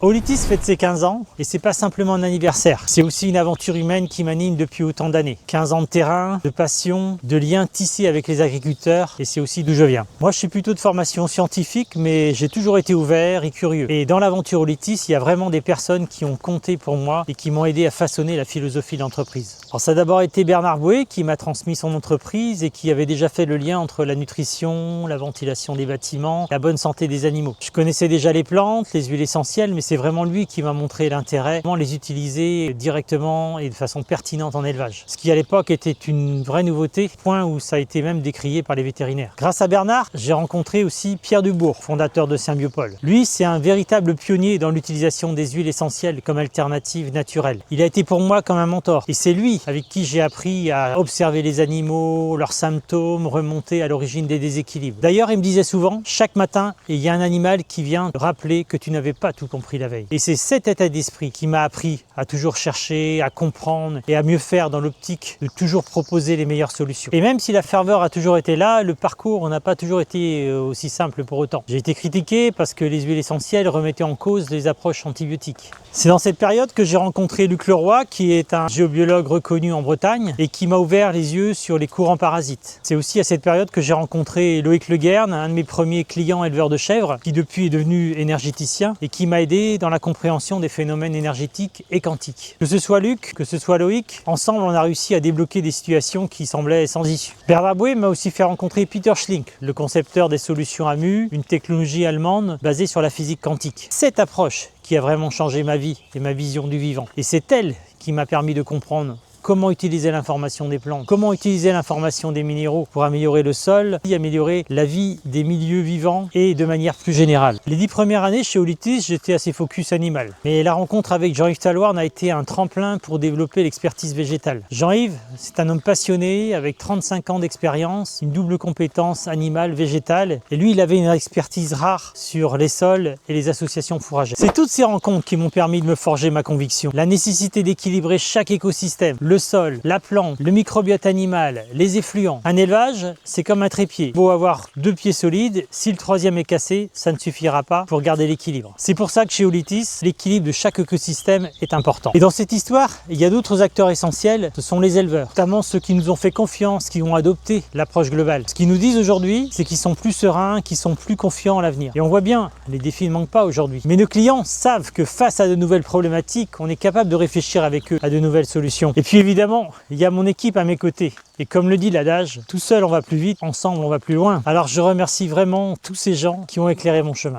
Aulitis fête ses 15 ans et c'est pas simplement un anniversaire, c'est aussi une aventure humaine qui m'anime depuis autant d'années. 15 ans de terrain, de passion, de liens tissés avec les agriculteurs et c'est aussi d'où je viens. Moi je suis plutôt de formation scientifique mais j'ai toujours été ouvert et curieux. Et dans l'aventure Aulitis, il y a vraiment des personnes qui ont compté pour moi et qui m'ont aidé à façonner la philosophie de l'entreprise. Alors ça a d'abord été Bernard Bouet qui m'a transmis son entreprise et qui avait déjà fait le lien entre la nutrition, la ventilation des bâtiments, la bonne santé des animaux. Je connaissais déjà les plantes, les huiles essentielles, mais c'est vraiment lui qui m'a montré l'intérêt, comment les utiliser directement et de façon pertinente en élevage. Ce qui à l'époque était une vraie nouveauté, point où ça a été même décrié par les vétérinaires. Grâce à Bernard, j'ai rencontré aussi Pierre Dubourg, fondateur de Symbiopol. Lui, c'est un véritable pionnier dans l'utilisation des huiles essentielles comme alternative naturelle. Il a été pour moi comme un mentor et c'est lui avec qui j'ai appris à observer les animaux, leurs symptômes, remonter à l'origine des déséquilibres. D'ailleurs, il me disait souvent, chaque matin, il y a un animal qui vient rappeler que tu n'avais pas tout compris la veille. Et c'est cet état d'esprit qui m'a appris à toujours chercher, à comprendre et à mieux faire dans l'optique de toujours proposer les meilleures solutions. Et même si la ferveur a toujours été là, le parcours n'a pas toujours été aussi simple pour autant. J'ai été critiqué parce que les huiles essentielles remettaient en cause les approches antibiotiques. C'est dans cette période que j'ai rencontré Luc Leroy, qui est un géobiologue reconnu en Bretagne et qui m'a ouvert les yeux sur les courants parasites. C'est aussi à cette période que j'ai rencontré Loïc Leguerne, un de mes premiers clients éleveurs de chèvres, qui depuis est devenu énergéticien et qui m'a aidé dans la compréhension des phénomènes énergétiques et quantiques. Que ce soit Luc, que ce soit Loïc, ensemble on a réussi à débloquer des situations qui semblaient sans issue. Bernard Bouet m'a aussi fait rencontrer Peter Schlink, le concepteur des solutions AMU, une technologie allemande basée sur la physique quantique. Cette approche qui a vraiment changé ma vie et ma vision du vivant. Et c'est elle qui m'a permis de comprendre comment utiliser l'information des plantes, comment utiliser l'information des minéraux pour améliorer le sol, améliorer la vie des milieux vivants et de manière plus générale. Les 10 premières années chez Aulitis, j'étais assez focus animal. Mais la rencontre avec Jean-Yves Talloirne a été un tremplin pour développer l'expertise végétale. Jean-Yves, c'est un homme passionné avec 35 ans d'expérience, une double compétence animale-végétale. Et lui, il avait une expertise rare sur les sols et les associations fourragères. C'est toutes ces rencontres qui m'ont permis de me forger ma conviction. La nécessité d'équilibrer chaque écosystème, le sol, la plante, le microbiote animal, les effluents. Un élevage, c'est comme un trépied. Il faut avoir 2 pieds solides. Si le 3e est cassé, ça ne suffira pas pour garder l'équilibre. C'est pour ça que chez Aulitis, l'équilibre de chaque écosystème est important. Et dans cette histoire, il y a d'autres acteurs essentiels, ce sont les éleveurs, notamment ceux qui nous ont fait confiance, qui ont adopté l'approche globale. Ce qu'ils nous disent aujourd'hui, c'est qu'ils sont plus sereins, qu'ils sont plus confiants à l'avenir. Et on voit bien, les défis ne manquent pas aujourd'hui. Mais nos clients savent que face à de nouvelles problématiques, on est capable de réfléchir avec eux à de nouvelles solutions. Et puis évidemment, il y a mon équipe à mes côtés. Et comme le dit l'adage, tout seul on va plus vite, ensemble on va plus loin. Alors je remercie vraiment tous ces gens qui ont éclairé mon chemin.